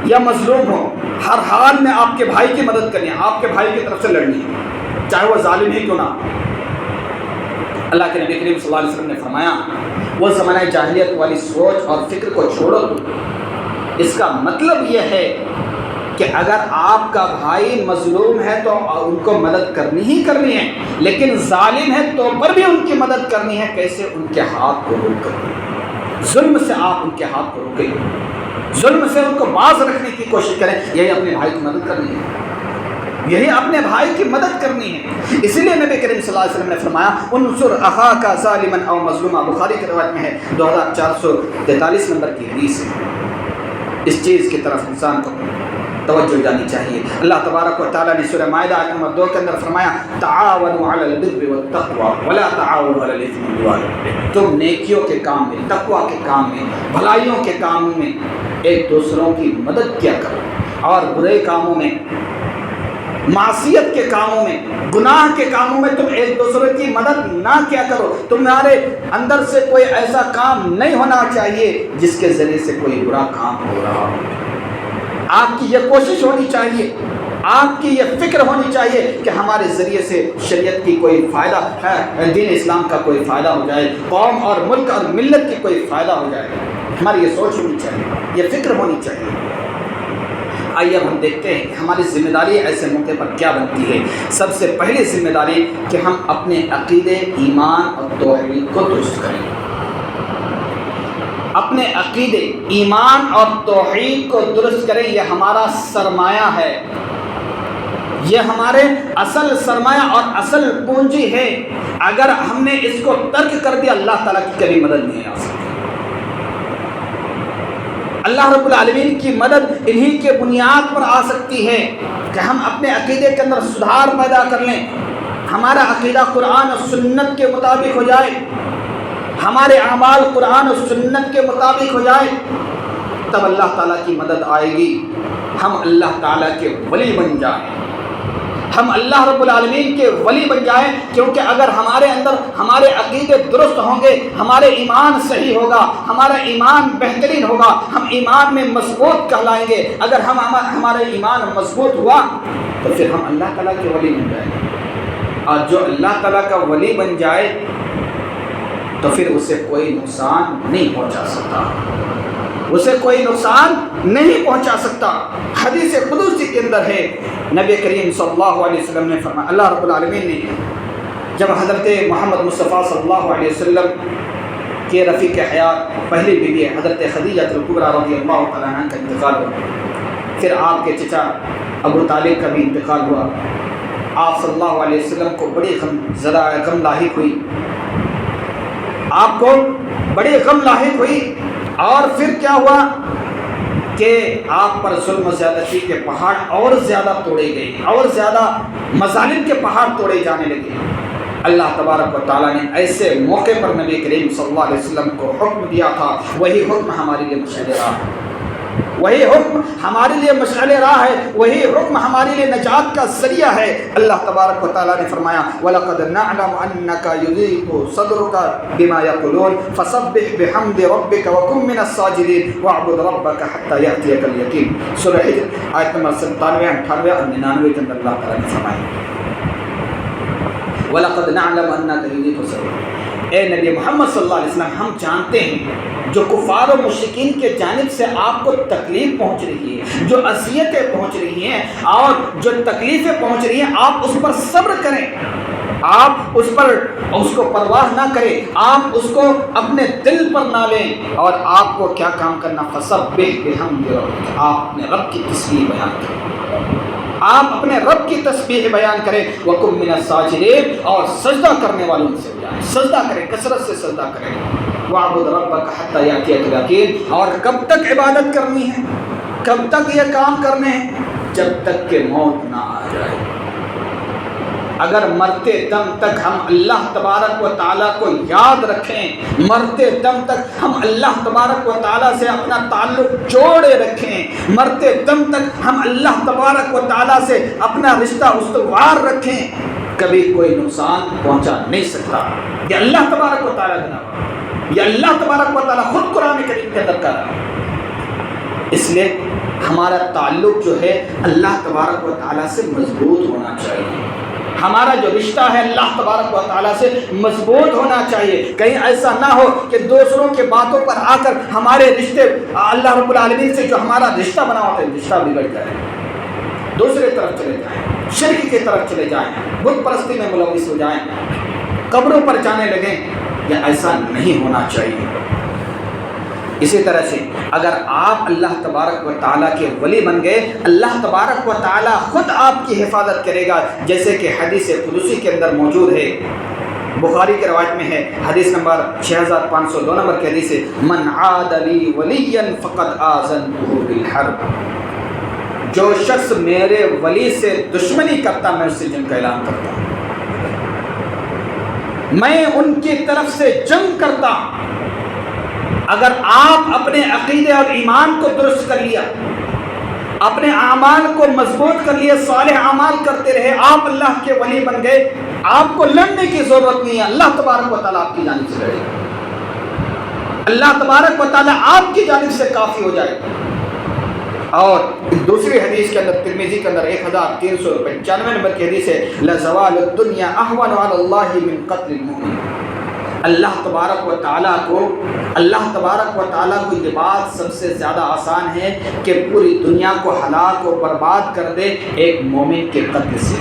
یا مظلوم ہو، ہر حال میں آپ کے بھائی کی مدد کرنی ہے، آپ کے بھائی کی طرف سے لڑنی ہے، چاہے وہ ظالم ہی کیوں نہ۔ اللہ کے نبی کریم صلی اللہ علیہ وسلم نے فرمایا وہ زمانہ جاہلیت والی سوچ اور فکر کو چھوڑو، اس کا مطلب یہ ہے کہ اگر آپ کا بھائی مظلوم ہے تو ان کو مدد کرنی ہی کرنی ہے، لیکن ظالم ہے تو پر بھی ان کی مدد کرنی ہے۔ کیسے؟ ان کے ہاتھ کو روک کر، ظلم سے آپ ان کے ہاتھ کو روکیں، ظلم سے ان کو باز رکھنے کی کوشش کریں، یہی اپنے بھائی کی مدد کرنی ہے، یہی اپنے بھائی کی مدد کرنی ہے۔ اسی لیے نبی کریم صلی اللہ علیہ وسلم نے فرمایا انصر اخاک ظالما او مظلوما، بخاری کی روایت میں ہے 2443 نمبر کی حدیث ہے۔ اس چیز کی طرف انسان کو توجہ جانی چاہیے۔ اللہ تبارک و تعالیٰ نے سورہ مائدہ آیت نمبر 2 کے اندر فرمایا تعاونوا علی البر والتقوی ولا تعاونوا علی الاثم والعدوان، تم نیکیوں کے کام میں، تقوی کے کام میں، بھلائیوں کے کاموں میں ایک دوسروں کی مدد کیا کرو، اور برے کاموں میں، معصیت کے کاموں میں، گناہ کے کاموں میں تم ایک دوسرے کی مدد نہ کیا کرو۔ تمہارے اندر سے کوئی ایسا کام نہیں ہونا چاہیے جس کے ذریعے سے کوئی برا کام ہو رہا ہو۔ آپ کی یہ کوشش ہونی چاہیے، آپ کی یہ فکر ہونی چاہیے کہ ہمارے ذریعے سے شریعت کی کوئی فائدہ ہے، دین اسلام کا کوئی فائدہ ہو جائے، قوم اور ملک اور ملت کی کوئی فائدہ ہو جائے۔ ہماری یہ سوچ ہونی چاہیے، یہ فکر ہونی چاہیے۔ آئیے اب ہم دیکھتے ہیں کہ ہماری ذمہ داری ایسے موقع پر کیا بنتی ہے۔ سب سے پہلی ذمہ داری کہ ہم اپنے عقیدے، ایمان اور توحید کو درست کریں، اپنے عقیدے، ایمان اور توحید کو درست کریں۔ یہ ہمارا سرمایہ ہے، یہ ہمارے اصل سرمایہ اور اصل پونجی ہے۔ اگر ہم نے اس کو ترک کر دیا اللہ تعالیٰ کی کبھی مدد نہیں آ سکتی۔ اللہ رب العالمین کی مدد انہی کے بنیاد پر آ سکتی ہے کہ ہم اپنے عقیدے کے اندر سدھار پیدا کر لیں، ہمارا عقیدہ قرآن اور سنت کے مطابق ہو جائے، ہمارے اعمال قرآن اور سنت کے مطابق ہو جائے، تب اللہ تعالیٰ کی مدد آئے گی، ہم اللہ تعالیٰ کے ولی بن جائیں، ہم اللہ رب العالمین کے ولی بن جائیں۔ کیونکہ اگر ہمارے اندر ہمارے عقیدے درست ہوں گے، ہمارے ایمان صحیح ہوگا، ہمارا ایمان بہترین ہوگا، ہم ایمان میں مضبوط کہلائیں گے۔ اگر ہمارا ایمان مضبوط ہوا تو پھر ہم اللہ تعالیٰ کے ولی بن جائیں گے، اور جو اللہ تعالیٰ کا ولی بن جائے تو پھر اسے کوئی نقصان نہیں پہنچا سکتا، اسے کوئی نقصان نہیں پہنچا سکتا۔ حدیث قدسی کے اندر ہے، نبی کریم صلی اللہ علیہ وسلم نے فرمایا، اللہ رب العالمین نے جب حضرت محمد مصطفیٰ صلی اللہ علیہ وسلم کے رفیق حیات پہلی بیوی حضرت خدیجہ الکبریٰ رضی اللہ تعالیٰ عنہ کا انتقال ہوا، پھر آپ کے چچا ابو طالب کا بھی انتقال ہوا، آپ صلی اللہ علیہ وسلم کو بڑی غم لاحق ہوئی، آپ کو بڑی غم لاحق ہوئی، اور پھر کیا ہوا کہ آپ پر ظلم و زیادتی کے پہاڑ اور زیادہ توڑے گئے، اور زیادہ مظالم کے پہاڑ توڑے جانے لگے۔ اللہ تبارک و تعالیٰ نے ایسے موقع پر نبی کریم صلی اللہ علیہ وسلم کو حکم دیا تھا، وہی حکم ہمارے لیے مشہور ہے۔ وہی حکم ہمارے لیے مشعل راہ ہے، وہی حکم ہمارے لیے نجات کا ذریعہ ہے۔ اللہ تبارک و تعالیٰ نے فرمایا وَلَقَدْ نَعْلَمُ أَنَّكَ يُضِيقُ صَدْرُكَ بِمَا يَقُولُونَ فَسَبِّحْ بِحَمْدِ رَبِّكَ وَكُن مِّنَ السَّاجِدِينَ وَاعْبُدْ رَبَّكَ حَتَّى يَأْتِيَكَ الْيَقِينُ۔ سورہ حجر آیت نمبر 97، 98 اور 99 کے اندر اللہ تعالیٰ نے فرمایا وَلَقَدْ نَعْلَمُ أَنَّكَ يُضِيقُ صَدْرُكَ۔ اے نبی محمد صلی اللہ علیہ وسلم، ہم جانتے ہیں جو کفار و مشرکین کے جانب سے آپ کو تکلیف پہنچ رہی ہے، جو اذیتیں پہنچ رہی ہیں اور جو تکلیفیں پہنچ رہی ہیں، آپ اس پر صبر کریں، آپ اس کو پرواہ نہ کریں، آپ اس کو اپنے دل پر نہ لیں، اور آپ کو کیا کام کرنا؟ فسبح بحمد ربک، آپ اپنے رب کی تسبیح بیان کریں، آپ اپنے رب کی تسبیح بیان کریں، وَكُن مِّنَ السَّاجِدِينَ، اور سجدہ کرنے والوں سے جائیں، سجدہ کریں، کثرت سے سجدہ کریں، وَاعْبُدْ رَبَّكَ حَتَّى يَأْتِيَكَ الْيَقِينُ، اور کب تک عبادت کرنی ہے، کب تک یہ کام کرنے ہیں؟ جب تک کہ موت نہ آ جائے۔ اگر مرتے دم تک ہم اللہ تبارک و تعالیٰ کو یاد رکھیں، مرتے دم تک ہم اللہ تبارک و تعالیٰ سے اپنا تعلق جوڑے رکھیں، مرتے دم تک ہم اللہ تبارک و تعالیٰ سے اپنا رشتہ استوار رکھیں، کبھی کوئی نقصان پہنچا نہیں سکتا۔ یہ اللہ تبارک و تعالیٰ کا نام، یہ اللہ تبارک و تعالیٰ خود قرآن کریم کے اندر کر رہا ہے۔ اس لیے ہمارا تعلق جو ہے اللہ تبارک و تعالیٰ سے مضبوط ہونا چاہیے، ہمارا جو رشتہ ہے اللہ تبارک و تعالیٰ سے مضبوط ہونا چاہیے۔ کہیں ایسا نہ ہو کہ دوسروں کے باتوں پر آ کر ہمارے رشتے، اللہ رب العالمین سے جو ہمارا رشتہ بنا ہوتا ہے، رشتہ بگڑ جائے، دوسرے طرف چلے جائیں، شرک کی طرف چلے جائیں، بت پرستی میں ملوث ہو جائیں، قبروں پر جانے لگیں۔ یہ ایسا نہیں ہونا چاہیے۔ اسی طرح سے اگر آپ اللہ تبارک و تعالیٰ کے ولی بن گئے، اللہ تبارک و تعالیٰ خود آپ کی حفاظت کرے گا، جیسے کہ حدیث قدسی کے اندر موجود ہے، بخاری کے روایت میں ہے، حدیث نمبر 6502 نمبر کی حدیث ہے، من عاد لی ولیا فقد آذنته بالحرب، جو شخص میرے ولی سے دشمنی کرتا میں اس سے جنگ کا اعلان کرتا ہوں، میں ان کی طرف سے جنگ کرتا۔ اگر آپ اپنے عقیدے اور ایمان کو درست کر لیا، اپنے اعمال کو مضبوط کر لیے، صالح اعمال کرتے رہے، آپ اللہ کے ولی بن گئے، آپ کو لڑنے کی ضرورت نہیں ہے، اللہ تبارک و تعالیٰ آپ کی جانب سے لڑے گا، اللہ تبارک و تعالیٰ آپ کی جانب سے کافی ہو جائے گا۔ اور دوسری حدیث کے اندر، ترمذی کے اندر 1395 نمبر کی حدیث ہے، لَزَوَالُ الدُّنْيَا أَهْوَنُ عَلَى اللَّهِ مِنْ قَتْلِ الْمُؤْمِنِ، اللہ تبارک و تعالیٰ کو یہ بات سب سے زیادہ آسان ہے کہ پوری دنیا کو ہلاک و برباد کر دے ایک مومن کے قتل سے۔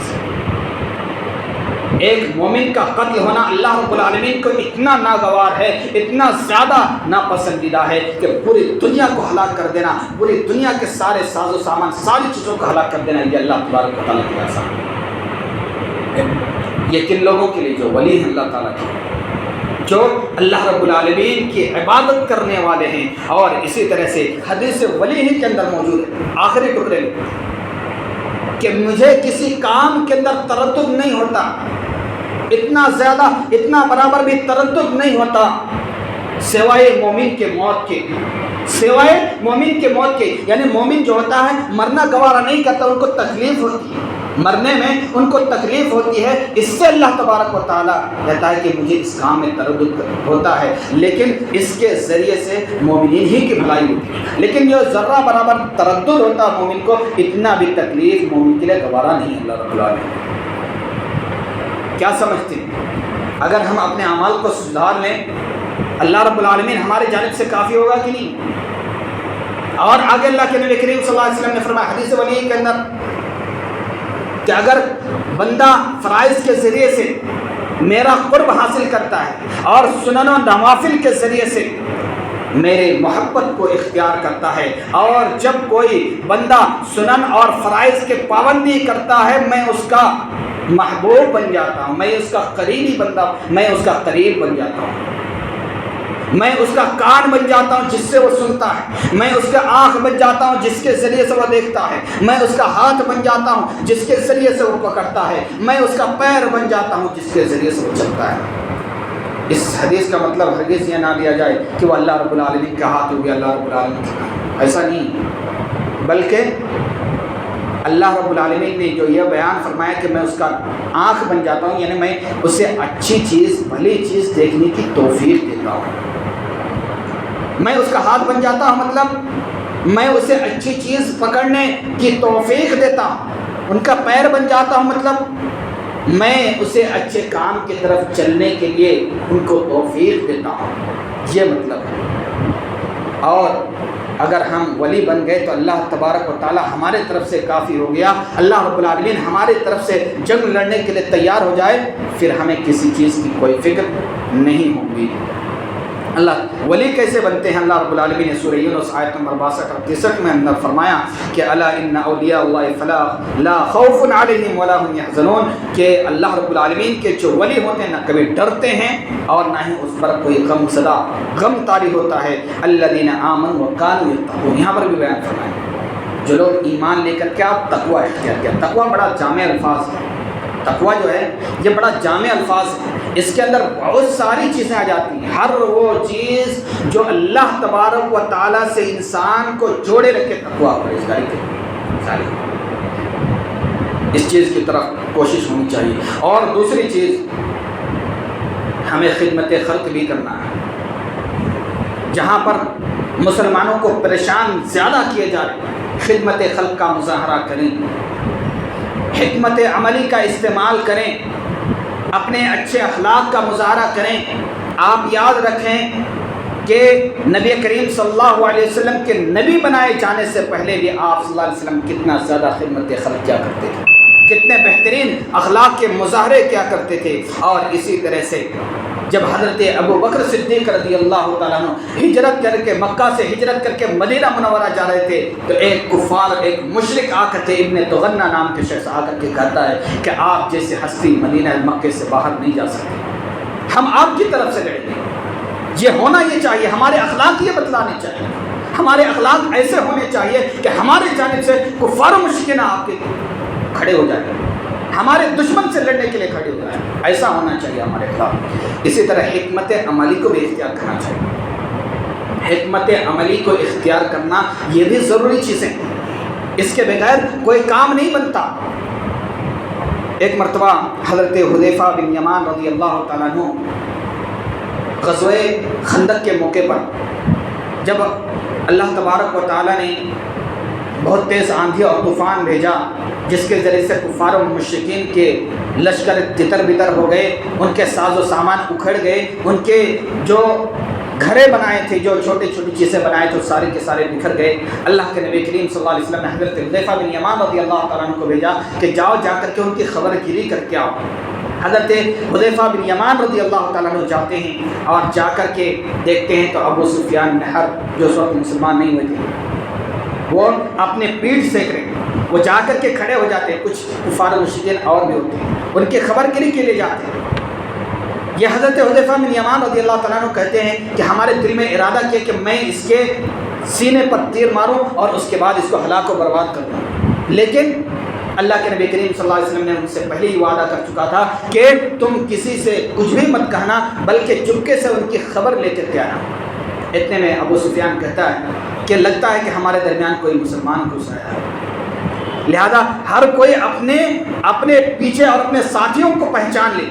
ایک مومن کا قتل ہونا اللہ رب العالمین کو اتنا ناگوار ہے، اتنا زیادہ ناپسندیدہ ہے کہ پوری دنیا کو ہلاک کر دینا، پوری دنیا کے سارے ساز و سامان، ساری چیزوں کو ہلاک کر دینا، یہ اللہ تبارک و تعالیٰ کی آسان ہے۔ یہ کن لوگوں کے لیے؟ جو ولی ہیں اللہ تعالیٰ کے، جو اللہ رب العالمین کی عبادت کرنے والے ہیں۔ اور اسی طرح سے حدیث ولی ہی کے اندر موجود ہے، آخری ٹکڑے میں، کہ مجھے کسی کام کے اندر تردد نہیں ہوتا، اتنا زیادہ، اتنا برابر بھی تردد نہیں ہوتا، سوائے مومن کے موت کے، سوائے مومن کے موت کے۔ یعنی مومن جو ہوتا ہے مرنا گوارا نہیں کرتا، ان کو تکلیف ہوتی ہے، مرنے میں ان کو تکلیف ہوتی ہے، اس سے اللہ تبارک و تعالیٰ کہتا ہے کہ مجھے اس کام میں تردد ہوتا ہے، لیکن اس کے ذریعے سے مومنین ہی کی بھلائی ہوتی ہے۔ لیکن جو ذرہ برابر تردد ہوتا ہے مومن کو، اتنا بھی تکلیف مومن کے لیے گوارا نہیں ہے اللہ رب العالمین۔ کیا سمجھتے ہیں؟ اگر ہم اپنے اعمال کو سدھار لیں، اللہ رب العالمین ہماری جانب سے کافی ہوگا کہ نہیں؟ اور آگے اللہ کے نبی کریم صلی اللہ علیہ وسلم نے فرمایا حدیث ولی کے اندر کہ اگر بندہ فرائض کے ذریعے سے میرا قرب حاصل کرتا ہے اور سنن و نوافل کے ذریعے سے میرے محبت کو اختیار کرتا ہے، اور جب کوئی بندہ سنن اور فرائض کے پابندی کرتا ہے، میں اس کا محبوب بن جاتا ہوں، میں اس کا قریبی بندہ، میں اس کا قریب بن جاتا ہوں، میں اس کا کان بن جاتا ہوں جس سے وہ سنتا ہے، میں اس کا آنکھ بن جاتا ہوں جس کے ذریعے سے وہ دیکھتا ہے، میں اس کا ہاتھ بن جاتا ہوں جس کے ذریعے سے وہ پکڑتا ہے، میں اس کا پیر بن جاتا ہوں جس کے ذریعے سے وہ چلتا ہے۔ اس حدیث کا مطلب ہرگز یہ نہ لیا جائے کہ وہ اللہ رب العالمین کا ہاتھ ہو گیا، اللہ رب العالمین کا ایسا نہیں، بلکہ اللہ رب العالمین نے جو یہ بیان فرمایا کہ میں اس کا آنکھ بن جاتا ہوں، یعنی میں اسے اچھی چیز بھلی چیز دیکھنے کی توفیق دیتا ہوں، میں اس کا ہاتھ بن جاتا ہوں، مطلب میں اسے اچھی چیز پکڑنے کی توفیق دیتا ہوں، ان کا پیر بن جاتا ہوں، مطلب میں اسے اچھے کام کی طرف چلنے کے لیے ان کو توفیق دیتا ہوں، یہ مطلب ہے۔ اور اگر ہم ولی بن گئے تو اللہ تبارک و تعالی ہمارے طرف سے کافی ہو گیا، اللہ رب العالمین ہمارے طرف سے جنگ لڑنے کے لیے تیار ہو جائے، پھر ہمیں کسی چیز کی کوئی فکر نہیں ہوگی۔ اللہ ولی کیسے بنتے ہیں؟ اللہ رب العالمین نے سورہ یونس آیت نمبر 62 اور 63 میں اندر فرمایا کہ الا ان اولیاء اللہ فلا لا خوف علیہم ولا هم يحزنون، کہ اللہ رب العالمین کے جو ولی ہوتے ہیں نہ کبھی ڈرتے ہیں اور نہ ہی اس پر کوئی غم زدہ غم طاری ہوتا ہے۔ الذین آمنوا وکانوا یتقون، یہاں پر بھی بیان فرمایا جو لوگ ایمان لے کر کیا تقوی اختیار کیا۔ تقوی بڑا جامع الفاظ ہے، تقوی جو ہے یہ بڑا جامع الفاظ ہے، اس کے اندر بہت ساری چیزیں آ جاتی ہیں، ہر وہ چیز جو اللہ تبارک و تعالیٰ سے انسان کو جوڑے رکھے تقوی پرہیزگاری کے ساری، اس چیز کی طرف کوشش ہونی چاہیے۔ اور دوسری چیز ہمیں خدمت خلق بھی کرنا ہے، جہاں پر مسلمانوں کو پریشان زیادہ کیے جا رہے ہیں، خدمت خلق کا مظاہرہ کریں، حکمت عملی کا استعمال کریں، اپنے اچھے اخلاق کا مظاہرہ کریں۔ آپ یاد رکھیں کہ نبی کریم صلی اللہ علیہ وسلم کے نبی بنائے جانے سے پہلے بھی آپ صلی اللہ علیہ وسلم کتنا زیادہ خدمت خلق کیا کرتے تھے، کتنے بہترین اخلاق کے مظاہرے کیا کرتے تھے۔ اور اسی طرح سے جب حضرت ابو بکر صدیق رضی اللہ تعالیٰ عنہ ہجرت کر کے مکہ سے ہجرت کر کے مدینہ منورہ جا رہے تھے تو ایک کفار ایک مشرک آ کر کے ابن تغنہ نام کے شخص آ کر کے کہتا ہے کہ آپ جیسے ہستی مدینہ مکے سے باہر نہیں جا سکتے، ہم آپ کی طرف سے لڑیں گے۔ یہ ہونا یہ چاہیے، ہمارے اخلاق یہ بتلانے چاہیے، ہمارے اخلاق ایسے ہونے چاہیے کہ ہمارے جانب سے کفار و مشرکین آپ کے کھڑے ہو جائیں، ہمارے دشمن سے لڑنے کے لیے کھڑے ہو جائیں، ایسا ہونا چاہیے ہمارے خلاف۔ اسی طرح حکمت عملی کو بھی اختیار کرنا چاہیے، حکمت عملی کو اختیار کرنا یہ بھی ضروری چیزیں، اس کے بغیر کوئی کام نہیں بنتا۔ ایک مرتبہ حضرت حذیفہ بن یمان رضی اللہ تعالیٰ عنہ غزوہ خندق کے موقع پر جب اللہ تبارک و تعالیٰ نے بہت تیز آندھی اور طوفان بھیجا جس کے ذریعے سے کفار و مشرکین کے لشکر تتر بتر ہو گئے، ان کے ساز و سامان اکھڑ گئے، ان کے جو گھرے بنائے تھے، جو چھوٹی چھوٹی چیزیں بنائے تھے، سارے کے سارے بکھر گئے۔ اللہ کے نبی کریم صلی اللہ علیہ وسلم نے حضرت حذیفہ بن یمان رضی اللہ تعالیٰ عنہ کو بھیجا کہ جاؤ جا کر کے ان کی خبر گیری کر کے آؤ۔ حضرت حذیفہ بن یمان رضی اللہ تعالیٰ عنہ جاتے ہیں اور جا کر کے دیکھتے ہیں تو ابو سفیان بن حرب جو اس وقت مسلمان نہیں ہوئے تھے وہ اپنے پیٹھ سیک رہے ہیں، وہ جا کر کے کھڑے ہو جاتے ہیں، کچھ کفار و مشرکین اور بھی ہوتے ہیں، ان کی خبر گیری کے لیے جاتے ہیں۔ یہ حضرت حذیفہ بن یمان رضی اللہ تعالیٰ عنہ کہتے ہیں کہ ہمارے دل میں ارادہ کیا کہ میں اس کے سینے پر تیر ماروں اور اس کے بعد اس کو ہلاک و برباد کر دوں، لیکن اللہ کے نبی کریم صلی اللہ علیہ وسلم نے ان سے پہلے ہی وعدہ کر چکا تھا کہ تم کسی سے کچھ بھی مت کہنا بلکہ چپکے سے ان کی خبر لے کر کے آنا۔ اتنے میں ابو سفیان کہتا ہے کہ لگتا ہے کہ ہمارے درمیان کوئی مسلمان گھس آیا ہے، لہذا ہر کوئی اپنے پیچھے اور اپنے ساتھیوں کو پہچان لے۔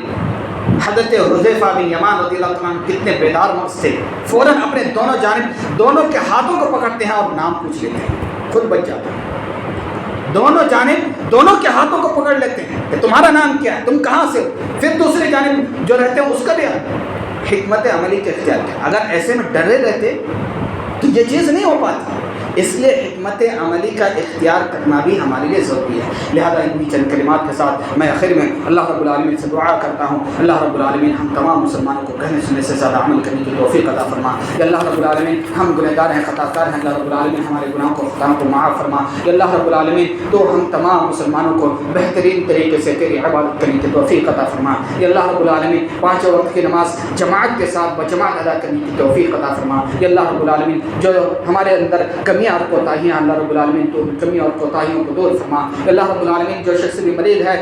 حضرت حذیفہ بن یمان رضی اللہ عنہ کتنے بیدار مغز تھے، فوراً اپنے دونوں جانب دونوں کے ہاتھوں کو پکڑتے ہیں اور نام پوچھ لیتے ہیں، خود بچ جاتے ہیں، دونوں جانب دونوں کے ہاتھوں کو پکڑ لیتے ہیں کہ تمہارا نام کیا ہے، تم کہاں سے ہو، پھر دوسری جانب جو رہتے ہیں اس کا بھی حکمت عملی کا اختیار کیا۔ اگر ایسے میں ڈرے رہتے تو یہ چیز نہیں ہو پاتی، اس لیے حکمت عملی کا اختیار کرنا بھی ہمارے لیے ضروری ہے۔ لہذا انہی چند کلمات کے ساتھ میں آخر میں اللہ رب العالمین سے دعا کرتا ہوں، اللہ رب العالمین ہم تمام مسلمانوں کو کہنے سننے سے زیادہ عمل کرنے کی توفیق عطا فرما۔ یا اللہ رب العالمین ہم گنہگار ہیں، خطا کار ہیں، اللہ رب العالمین ہمارے گناہوں کو خطاؤں کو معاف فرما۔ یا اللہ رب العالمین تو ہم تمام مسلمانوں کو بہترین طریقے سے تیری عبادت کرنے کی توفیق عطا فرما۔ یا اللہ رب العالمین پانچوں وقت کی نماز جماعت کے ساتھ بجماعت ادا کرنے کی توفیق عطا فرما۔ یا اللہ رب العالمین جو ہمارے اندر کمیاں اور کوتاہیاں اللہ رب العالمین تو کمی اور کوتاہیوں کو دور فرما۔ اللہ رب العالمین جو شخص بھی مریض ہے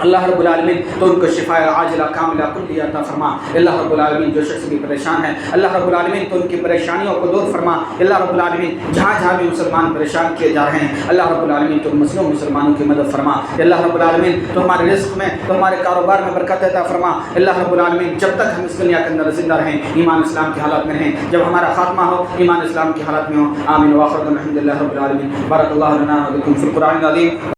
اللہ رب العالمین تو ان کو شفاء عاجلہ کاملہ کلیہ عطا فرما. اللہ رب العالمین جو شخص بھی پریشان ہے اللہ رب العالمین تو ان کی پریشانیوں کو دور فرما. اللہ رب العالمین جہاں جہاں بھی مسلمان پریشان کیے جا رہے ہیں اللہ رب العالمین تو مسلموں مسلمانوں کی مدد فرما. اللہ رب العالمین تو ہمارے رزق میں تو ہمارے کاروبار میں برکت عطا فرما. اللہ رب العالمین جب تک ہم اس دنیا کے اندر زندہ رہیں ایمان اسلام کے حالات میں رہیں, جب ہمارا خاتمہ ہو ایمان اسلام کے حالات میں ہو. آمین. وآخر الحمد للہ رب العالمین. بارک اللہ لنا و لکم فی القرآن العظیم.